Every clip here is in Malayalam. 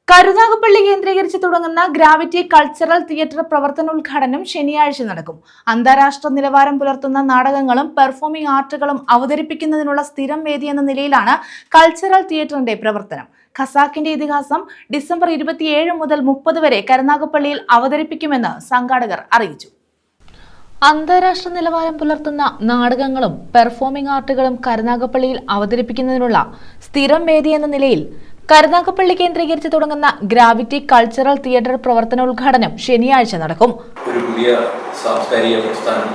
കരുനാഗപ്പള്ളി കേന്ദ്രീകരിച്ച് തുടങ്ങുന്ന ഗ്രാവിറ്റി കൾച്ചറൽ തിയേറ്റർ പ്രവർത്തനോദ്ഘാടനം ശനിയാഴ്ച നടക്കും. അന്താരാഷ്ട്ര നിലവാരം പുലർത്തുന്ന നാടകങ്ങളും പെർഫോമിംഗ് ആർട്ടുകളും അവതരിപ്പിക്കുന്നതിനുള്ള സ്ഥിരം വേദി എന്ന നിലയിലാണ് കൾച്ചറൽ തിയേറ്ററിന്റെ പ്രവർത്തനം. ഖസാക്കിന്റെ ഇതിഹാസം ഡിസംബർ 27 മുതൽ 30 വരെ കരുനാഗപ്പള്ളിയിൽ അവതരിപ്പിക്കുമെന്ന് സംഘാടകർ അറിയിച്ചു. അന്താരാഷ്ട്ര നിലവാരം പുലർത്തുന്ന നാടകങ്ങളും പെർഫോമിംഗ് ആർട്ടുകളും കരുനാഗപ്പള്ളിയിൽ അവതരിപ്പിക്കുന്നതിനുള്ള സ്ഥിരം വേദി എന്ന നിലയിൽ കരുനാഗപ്പള്ളി കേന്ദ്രീകരിച്ച് തുടങ്ങുന്ന ഗ്രാവിറ്റി കൾച്ചറൽ തിയേറ്റർ പ്രവർത്തനോദ്ഘാടനം ശനിയാഴ്ച നടക്കും. ഒരു പുതിയ സാംസ്കാരിക പ്രസ്ഥാനം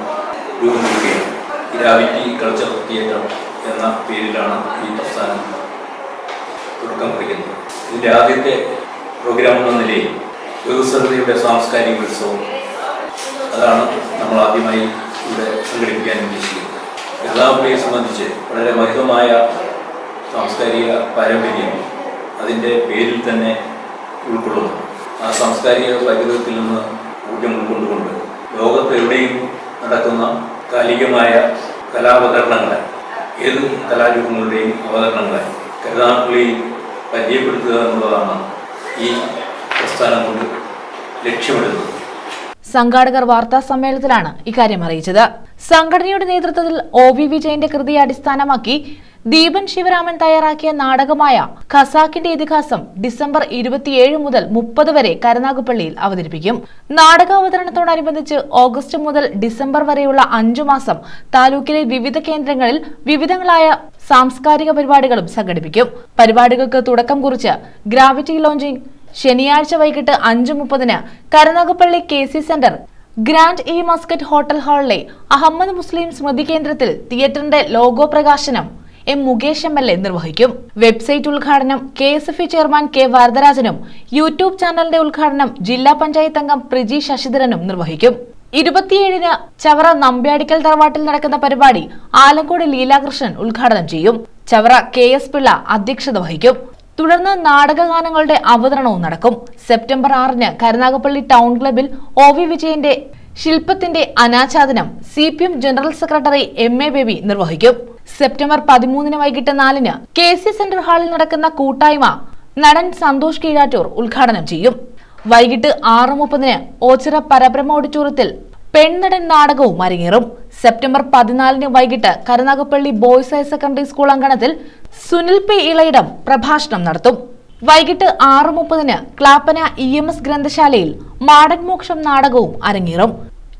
രൂപപ്പെടുകയാണ്. ഗ്രാവിറ്റി കൾച്ചറൽ തിയേറ്റർ എന്ന പേരിലാണ് ഈ പ്രസ്ഥാനം തുടക്കം കുറിക്കുന്നത്. ഇതിൻ്റെ ആദ്യത്തെ പ്രോഗ്രാം എന്ന നിലയിൽ ബഹുസ്വരതയുടെ സാംസ്കാരിക ഉത്സവം, അതാണ് നമ്മൾ ആദ്യമായി ഇവിടെ സംഘടിപ്പിക്കാൻ ഉദ്ദേശിക്കുന്നത്. കരുനാഗപ്പള്ളിയെ സംബന്ധിച്ച് വളരെ മഹത്വമായ സാംസ്കാരിക പാരമ്പര്യം അതിൻ്റെ പേരിൽ തന്നെ ഉൾക്കൊള്ളുന്നു. ആ സാംസ്കാരിക പൈതൃകത്തിൽ നിന്ന് ഊർജ്ജം ഉൾക്കൊണ്ടുകൊണ്ട് ലോകത്ത് എവിടെയും നടക്കുന്ന കാലികമായ കലാവതരണങ്ങളെ, ഏത് കലാരൂപങ്ങളുടെയും അവതരണങ്ങളെ കരുനാഗപ്പള്ളിയിൽ പരിചയപ്പെടുത്തുക എന്നുള്ളതാണ് ഈ പ്രസ്ഥാനം കൊണ്ട് ലക്ഷ്യമിടുന്നത്. സംഘാടകർ വാർത്താ സമ്മേളനത്തിലാണ് ഇക്കാര്യം അറിയിച്ചത്. സംഘടനയുടെ നേതൃത്വത്തിൽ OV വിജയന്റെ കൃതിയെ അടിസ്ഥാനമാക്കി ദീപൻ ശിവരാമൻ തയ്യാറാക്കിയ നാടകമായ ഖസാക്കിന്റെ ഇതിഹാസം ഡിസംബർ 27 മുതൽ 30 വരെ കരുനാഗപ്പള്ളിയിൽ അവതരിപ്പിക്കും. നാടകാവതരണത്തോടനുബന്ധിച്ച് ഓഗസ്റ്റ് മുതൽ ഡിസംബർ വരെയുള്ള 5 മാസം താലൂക്കിലെ വിവിധ കേന്ദ്രങ്ങളിൽ വിവിധങ്ങളായ സാംസ്കാരിക പരിപാടികളും സംഘടിപ്പിക്കും. പരിപാടികൾക്ക് തുടക്കം കുറിച്ച് ഗ്രാവിറ്റി ലോഞ്ചിങ് ശനിയാഴ്ച വൈകിട്ട് 5:30 Karunagappally KC centre grand Muscat hotel ഹാളിലെ അഹമ്മദ് മുസ്ലിം സ്മൃതി കേന്ദ്രത്തിൽ തിയേറ്ററിന്റെ ലോഗോ പ്രകാശനം മുകേഷ് MLA നിർവഹിക്കും. വെബ്സൈറ്റ് ഉദ്ഘാടനം KSFE ചെയർമാൻ K വരദരാജനും യൂട്യൂബ് ചാനലിന്റെ ഉദ്ഘാടനം ജില്ലാ പഞ്ചായത്ത് അംഗം പ്രിജി ശശിധരനും നിർവഹിക്കും. 27 ചവറ നമ്പ്യാടിക്കൽ തറവാട്ടിൽ നടക്കുന്ന പരിപാടി ആലങ്കോട് ലീലാകൃഷ്ണൻ ഉദ്ഘാടനം ചെയ്യും. ചവറ KS പിള്ള അധ്യക്ഷത വഹിക്കും. തുടർന്ന് നാടകഗാനങ്ങളുടെ അവതരണവും നടക്കും. സെപ്റ്റംബർ 6 കരുനാഗപ്പള്ളി ടൗൺ ക്ലബിൽ OV വിജയന്റെ ശില്പത്തിന്റെ അനാച്ഛാദനം CPM general secretary MA baby നിർവഹിക്കും. സെപ്റ്റംബർ 13 വൈകിട്ട് 4 KC സെന്റർ ഹാളിൽ നടക്കുന്ന കൂട്ടായ്മ നടൻ സന്തോഷ് കീഴാറ്റൂർ ഉദ്ഘാടനം ചെയ്യും. വൈകിട്ട് 6:30 ഓച്ചിറ പരബ്രഹ്മ ഓഡിറ്റോറിയത്തിൽ പെൺനടൻ നാടകവും അരങ്ങേറും. സെപ്റ്റംബർ 14 വൈകിട്ട് Karunagappally boys higher secondary school അങ്കണത്തിൽ സുനിൽ P ഇളയിടം പ്രഭാഷണം നടത്തും. വൈകിട്ട് 6:30 ക്ലാപ്പന EMS ഗ്രന്ഥശാലയിൽ മാടൻ മോക്ഷം നാടകവും അരങ്ങേറും.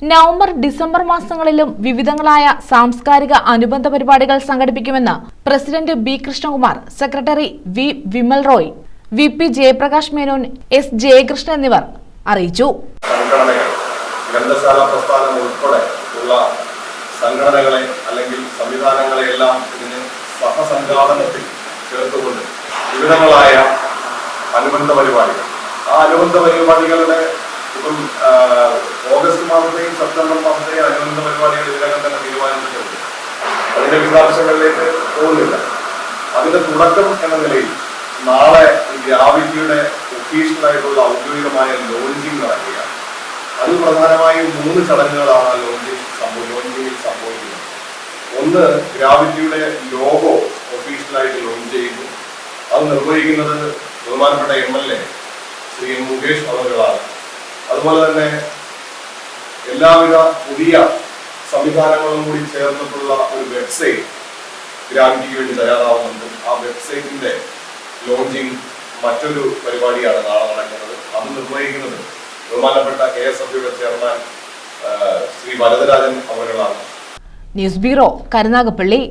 നവംബർ ഡിസംബർ മാസങ്ങളിലും വിവിധങ്ങളായ സാംസ്കാരിക അനുബന്ധ പരിപാടികൾ സംഘടിപ്പിക്കുമെന്ന് president B Krishnakumar, secretary V Vimal Roy, VP Jayaprakash Menon, S Jayakrishnan എന്നിവർ അറിയിച്ചു. ഗ്രന്ഥശാല പ്രസ്ഥാനം ഉൾപ്പെടെ ഉള്ള സംഘടനകളെ അല്ലെങ്കിൽ സംവിധാനങ്ങളെ എല്ലാം ഇതിന് സഹസംഘാടനത്തിൽ ചേർത്തുകൊണ്ട് വിവിധങ്ങളായ അനുബന്ധ പരിപാടികൾ, ആ അനുബന്ധ പരിപാടികളുടെ ഇപ്പം ഓഗസ്റ്റ് മാസത്തെയും സെപ്റ്റംബർ മാസത്തെയും അനുബന്ധ പരിപാടികൾ ഇതിനകം തന്നെ തീരുമാനിച്ചിട്ടുണ്ട്. അതിന്റെ വിശദാംശങ്ങളിലേക്ക് പോകുന്നില്ല. അതിന്റെ തുടക്കം എന്ന നിലയിൽ നാളെ ഗ്രാവിറ്റിയുടെ ഒഫീഷ്യലായിട്ടുള്ള ഔദ്യോഗികമായ ലോഞ്ചിങ് നടക്കുകയാണ്. അത് പ്രധാനമായും 3 ചടങ്ങുകളാണ് ലോഞ്ചിങ്ങിൽ സംഭവിക്കുന്നത്. ഒന്ന്, ഗ്രാവിറ്റിയുടെ ലോഗോ ഒഫീഷ്യലായിട്ട് ലോഞ്ച് ചെയ്യുന്നു. അത് നിർവഹിക്കുന്നത് ബഹുമാനപ്പെട്ട MLA ശ്രീ മുകേഷ് അവറുകളാണ്. അതുപോലെ തന്നെ എല്ലാവിധ പുതിയ സംവിധാനങ്ങളും കൂടി ചേർന്നിട്ടുള്ള ഒരു വെബ്സൈറ്റ് ഗ്രാവിറ്റിക്ക് വേണ്ടി തയ്യാറാവുന്നുണ്ട്. ആ വെബ്സൈറ്റിന്റെ ലോഞ്ചിങ് മറ്റൊരു പരിപാടിയാണ് നാളെ നടക്കുന്നത്. അത് നിർവഹിക്കുന്നത് ബഹുമാനപ്പെട്ട KSFEയുടെ ചെയർമാൻ ശ്രീ വരദരാജൻ അവറുകളാണ്. News bureau, Karunagappally.